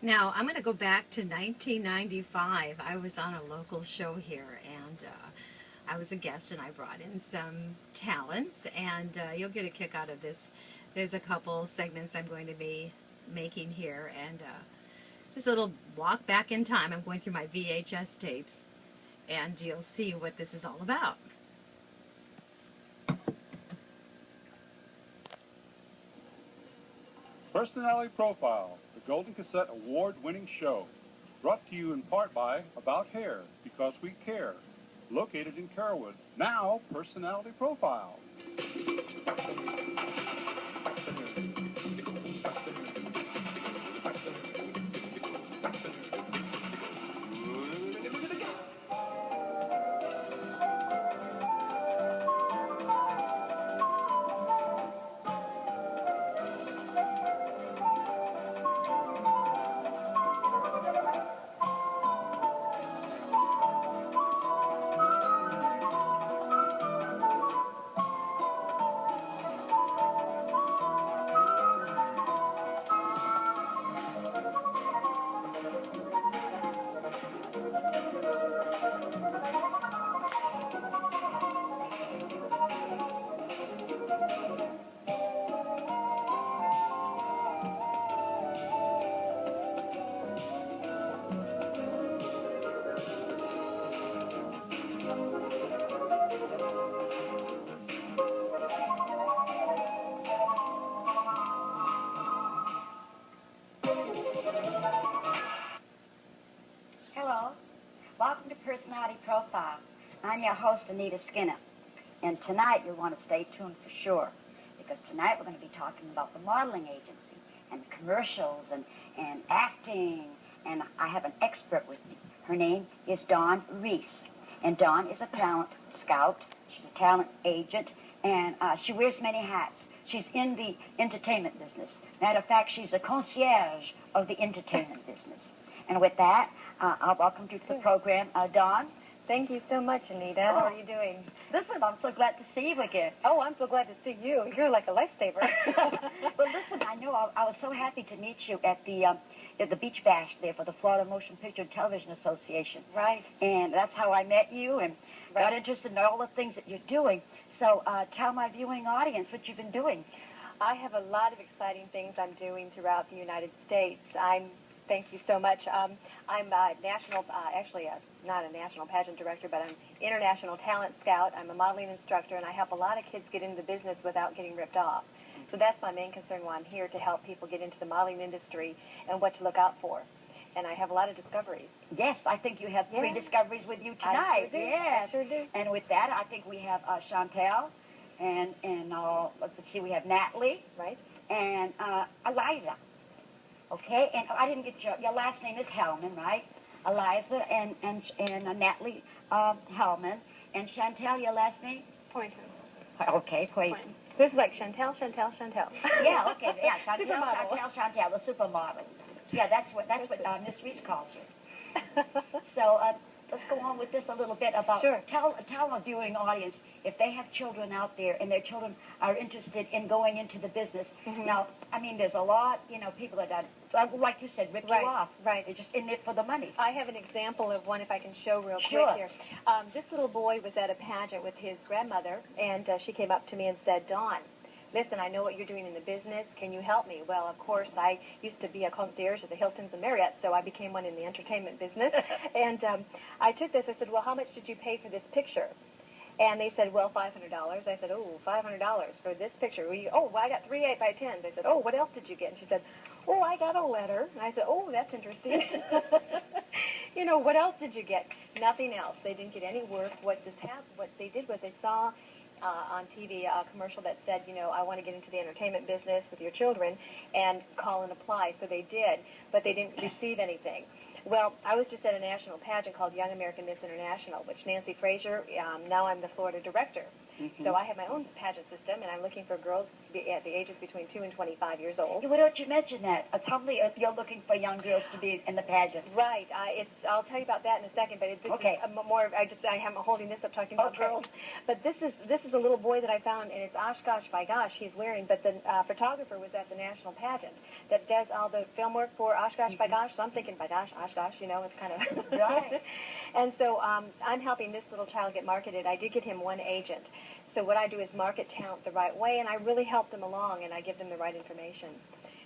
Now, I'm going to go back to 1995. I was on a local show here, and I was a guest, and I brought in some talents, and you'll get a kick out of this. There's a couple segments I'm going to be making here, and just a little walk back in time. I'm going through my VHS tapes, and you'll see what this is all about. Personality Profile, the Golden Cassette award-winning show. Brought to you in part by About Hair, because we care. Located in Carrollwood. Now, Personality Profile. Hello, welcome to Personality Profile. I'm your host, Anita Skinner. And tonight you'll want to stay tuned for sure, because tonight we're going to be talking about the modeling agency and commercials and acting. And I have an expert with me. Her name is Dawn Reese. And Dawn is a talent scout. She's a talent agent, and she wears many hats. She's in the entertainment business. Matter of fact, she's a concierge of the entertainment business. And with that, I'll welcome you to the program, Dawn. Thank you so much, Anita. How are you doing? Listen, I'm so glad to see you again. Oh, I'm so glad to see you. You're like a lifesaver. Well, listen, I know I was so happy to meet you at the Beach Bash there for the Florida Motion Picture and Television Association. Right. And that's how I met you and got interested in all the things that you're doing. So tell my viewing audience what you've been doing. I have a lot of exciting things I'm doing throughout the United States. Thank you so much. I'm a national, not a national pageant director, but I'm international talent scout. I'm a modeling instructor, and I help a lot of kids get into the business without getting ripped off. So that's my main concern while I'm here, to help people get into the modeling industry and what to look out for. And I have a lot of discoveries. Yes, I think you have three discoveries with you tonight. I sure do. Yes. I sure do. And with that, I think we have Chantel, and let's see, we have Natalie. Right. And Eliza. Okay, and I didn't get your last name is Hellman, right? Eliza and Natalie Hellman. And Chantel, your last name? Pointon. Okay, Poison. This is like Chantel. Yeah, okay, yeah, Chantel, Supermodel. Chantel, the supermodel. Yeah, that's what Miss Reese calls you. So let's go on with this a little bit about. Sure. Tell a viewing audience, if they have children out there and their children are interested in going into the business. Mm-hmm. Now, I mean, there's a lot, people that like you said, rip you off. Right. They're just in it for the money. I have an example of one, if I can show real Sure. quick here. This little boy was at a pageant with his grandmother, and she came up to me and said, Dawn, listen, I know what you're doing in the business. Can you help me? Well, of course, I used to be a concierge at the Hiltons and Marriott, so I became one in the entertainment business. And I took this. I said, well, how much did you pay for this picture? And they said, well, $500. I said, oh, $500 for this picture. Well, I got 3 8x10s. I said, oh, what else did you get? And she said, oh, I got a letter. And I said, oh, that's interesting. What else did you get? Nothing else. They didn't get any work. What they did was they saw on TV a commercial that said, I want to get into the entertainment business with your children, and call and apply. So they did, but they didn't receive anything. Well, I was just at a national pageant called Young American Miss International, which Nancy Fraser, now I'm the Florida director. Mm-hmm. So I have my own pageant system, and I'm looking for girls at the ages between 2 and 25 years old. Why don't you mention that? Tell me you're looking for young girls to be in the pageant. Right. I'll tell you about that in a second. But this Okay. is more. I am holding this up talking about Okay. girls. But this is a little boy that I found, and it's Oshkosh by Gosh he's wearing. But the photographer was at the national pageant that does all the film work for Oshkosh by Gosh. So I'm thinking by Gosh, Oshkosh. You know, it's kind of Right. And so I'm helping this little child get marketed. I did get him one agent. So what I do is market talent the right way, and I really help them along, and I give them the right information.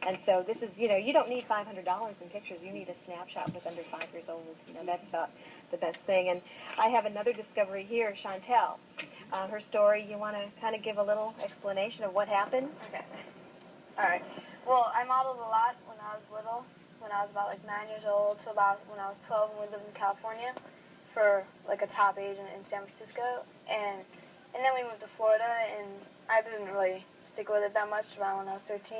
And so this is, you know, you don't need $500 in pictures. You need a snapshot with under 5 years old. You know, that's about the best thing. And I have another discovery here, Chantel. Her story, you want to kind of give a little explanation of what happened? Okay. All right. Well, I modeled a lot when I was little, when I was about like 9 years old to about when I was 12 and we lived in California for like a top agent in San Francisco. And then we moved to Florida, and I didn't really stick with it that much around when I was 13.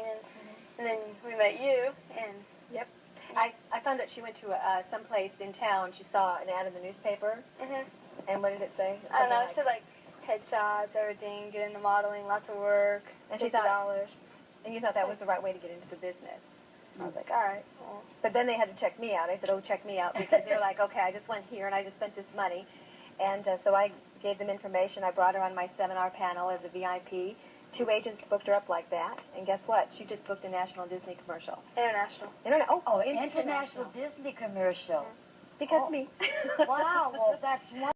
And then we met you, and Yep. I found that she went to someplace in town. She saw an ad in the newspaper. And what did it say? I don't know, Something it said like headshots, everything, get into modeling, lots of work, And she $50. And you thought that was the right way to get into the business. I was like, all right, well, But then they had to check me out. I said, oh, check me out, because they're like, okay, I just went here and I just spent this money. And so I gave them information. I brought her on my seminar panel as a VIP. 2 agents booked her up like that. And guess what? She just booked a national Disney commercial. international. Oh, international Disney commercial. Because Oh. me. Wow, well, that's one.